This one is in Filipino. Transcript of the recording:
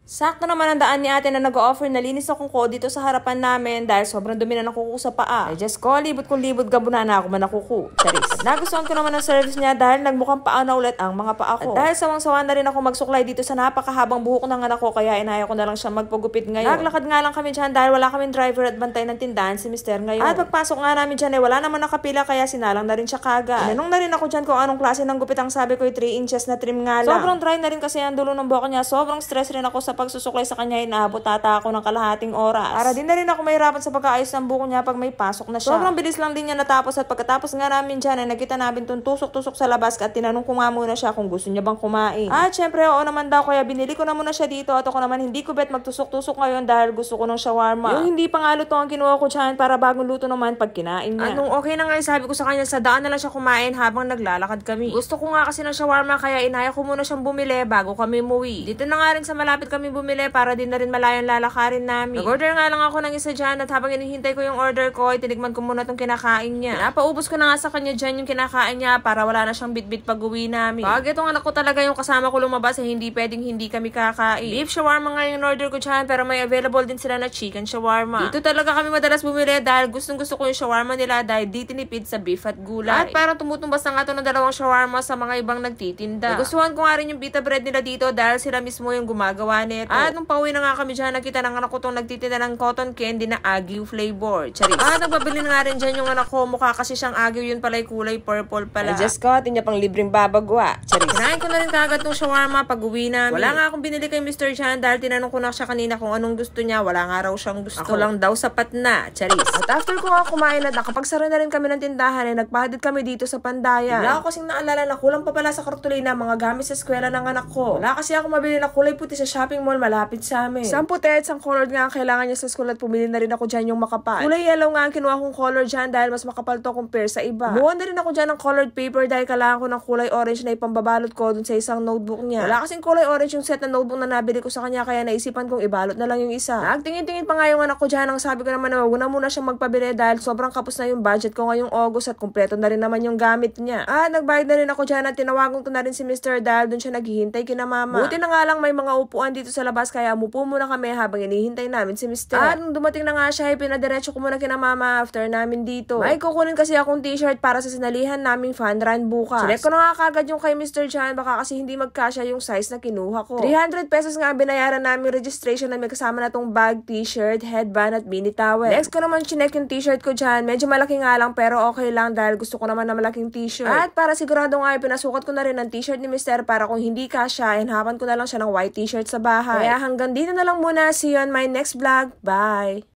Sakto naman ang daan ni ate na nag-offer na linis na kuko dito sa harapan namin dahil sobrang dumi na ng kuko sa paa. Ay just ko, libot kong libot gabuna na ako man nakuko. Charis. At nagustuhan ko naman ang service niya dahil nagmukhang paa na ulit ang mga paa ko. At dahil sawang-sawa na rin ako magsuklay dito sa napakahabang buhok ng anak ko kaya inaya ko na lang siya magpagupit ngayon. Naglakad nga lang kami dyan dahil wala kaming driver at bantay ng tindahan si Mr. ngayon. At pagpasok nga namin dyan wala naman nakapila kaya sinalang na rin siya kaga. Tinanong na rin ako dyan kung anong klase ng gupit ang sabi ko 3 inches na trim nga lang. Sobrang dry na rin kasi ang dulo ng buhok niya. Sobrang stress rin ako sa pagsusuklay sa kanya. Inaabot ata ako ng kalahating oras. Para din na rin ako mahirapan sa pagkaayos ng buko niya pag may pasok na siya. Sobrang bilis lang din niya natapos at pagkatapos nga namin dyan ay nakita namin itong tusok-tusok sa labas at tinanong ko nga muna siya kung gusto niya bang kumain. At syempre oo naman daw kaya binili ko na muna siya dito at ako naman hindi ko bet magtusok-tusok ngayon dahil gusto ko ng shawarma. Yung hindi pa nga luto ang kinuha ko dyan para bagong luto naman pag kinain niya. Anong okay na nga sabi ko sa kanya sa daan na lang siya kumain habang naglalakad kami. Gusto ko nga kasi ng shawarma kaya inaya ko muna siyang bumili bago kami umuwi. Dito na nga rin sa malapit kami bumili para din na rin malayong lalakarin namin. Nag-order nga lang ako ng isa dyan at habang hinihintay ko yung order ko, tinikman ko muna itong kinakain niya. Napaubos ko na nga sa kanya dyan yung kinakain niya para wala na siyang bitbit pag uwi namin. Pag itong anak ko talaga yung kasama ko lumabas hindi pwedeng hindi kami kakain. Beef shawarma nga yung order ko dyan pero may available din sila na chicken shawarma. Dito talaga kami madalas bumili dahil gustong gusto ko yung shawarma nila dahil di tinipid sa beef at gulay. At parang tumutumbas na nga ito ng dalawang shawarma sa mga ibang nagtitinda. Nagustuhan ko nga rin yung pita bread nila dito dahil sila mismo yung gumagawa nito. At nung pauwi na nga kami dyan, nakita ng anak ko itong nagtitinda ng cotton candy na agiw flavor. Charis. Nagbabili na nga rin dyan yung anak ko. Mukha kasi siyang agiw yun pala kulay purple pala. Ay, just ko, niya pang libreng babagwa. Charis. Kinain ko na rin kagad ng shawarma pag uwi namin. Wala nga akong binili kay Mr. Chan dahil tinanong ko na siya kanina kung anong gusto niya. Wala nga raw siyang gusto. Ako lang daw sapat na. Charis. At after ko nga kumain at nakapagsara na rin kami ng tindahan ay nagpahatid kami dito sa Pandayan. Wala ako kasing naalala na kulang pa pala sa kartulina mga gamit sa eskwela ng anak ko. Wala kasi ako mabili na kulay puti sa shopping mall malapit sa amin. Isang puti at isang colored nga ang kailangan niya sa school at pumili na rin ako dyan yung makapal. Kulay yellow nga ang kinuha kong color dyan dahil mas makapal to compare sa iba. Buwan na rin ako dyan ng colored paper dahil kailangan ko ng kulay orange na ipambabalot ko dun sa isang notebook niya. Wala kasing kulay orange yung set na notebook na nabili ko sa kanya kaya naisipan kong ibalot na lang yung isa. Nagtingin-tingin pa nga yung anak ko dyan ang sabi ko naman na wag na muna siyang magpabili dahil sobrang kapos na yung budget ko ngayong August at kumpleto na rin naman yung gamit niya. At nagbayad na rin ako dyan at tinawagan ko na rin si Mr. dahil dun siya naghihintay kina mama. Buti na nga lang may mga upuan dito sa labas kaya umupo muna kami habang hinihintay namin si Mr. At nung dumating na nga siya, pinadiretso ko muna kina mama after namin dito. May kukunin kasi akong t-shirt para sa sinalihan naming fun run bukas. Select ko na nga kagad yung kay Mr. Chan baka kasi hindi magkasya yung size na kinuha ko. 300 pesos nga binayaran namin registration na may kasama na tong bag, t-shirt, headband at mini towel. Next ko naman chinek yung t-shirt ko dyan. Medyo malaki nga lang pero okay lang dahil gusto ko naman na malaking t-shirt. At para sigurado nga pinasukat ko na rin ang t-shirt ni Mr. para kung hindi kasya, hinahapan ko na lang siya ng white t-shirt sa bahay. Kaya hanggang dito na lang muna. See you on my next vlog. Bye!